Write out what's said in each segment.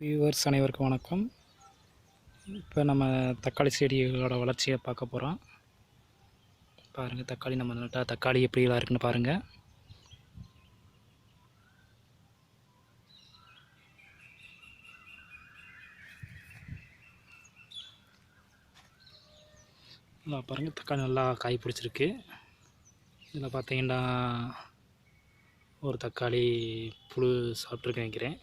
Viewers அனைவருக்கும் வணக்கம். இப்போ நம்ம தக்காளி செடிகளோட வளர்ச்சியை பார்க்க போகிறோம். பாருங்கள், தக்காளி நம்ம நட்டால் தக்காளி எப்படிலாம் இருக்குன்னு பாருங்கள். பாருங்கள், தக்காளி நல்லா காய் பிடிச்சிருக்கு. இதில் பார்த்தீங்கன்னா ஒரு தக்காளி புழு சாப்பிட்ருக்கேன் நினைக்கிறேன்.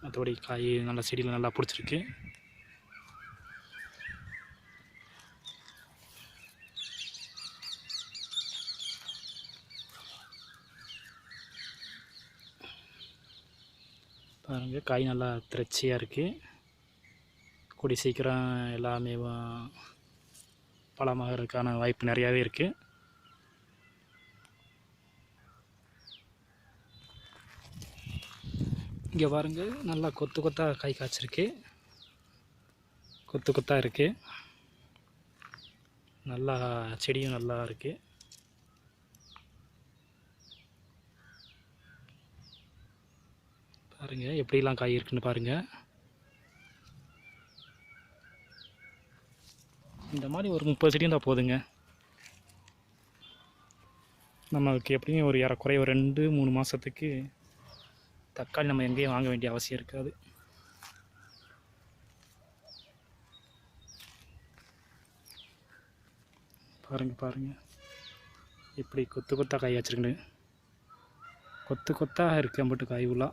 மற்றபடி காய் நல்லா செடியில் நல்லா பிடிச்சிருக்கு. பாருங்கள், காய் நல்லா திரட்சியாக இருக்குது. கூடி சீக்கிரம் எல்லாமே பழமாகறதுக்கான வாய்ப்பு நிறையாவே இருக்குது. இங்கே பாருங்கள், நல்லா கொத்து கொத்தாக காய் காய்ச்சிருக்கு. கொத்து கொத்தாக இருக்குது. நல்லா செடியும் நல்லா இருக்குது. பாருங்கள் எப்படிலாம் காய் இருக்குன்னு பாருங்கள். இந்த மாதிரி ஒரு 30 செடி இருந்தால் போதுங்க. நமக்கு எப்படியும் ஒரு ஏறக்குறைய ஒரு 2-3 மாதத்துக்கு தக்காளி நம்ம எங்கேயும் வாங்க வேண்டிய அவசியம் இருக்காது. பாருங்கள் எப்படி கொத்து கொத்தாக காய் வச்சுருக்குன்னு. கொத்து கொத்தாக இருக்குது அம்பட்டு காய் உள்ள.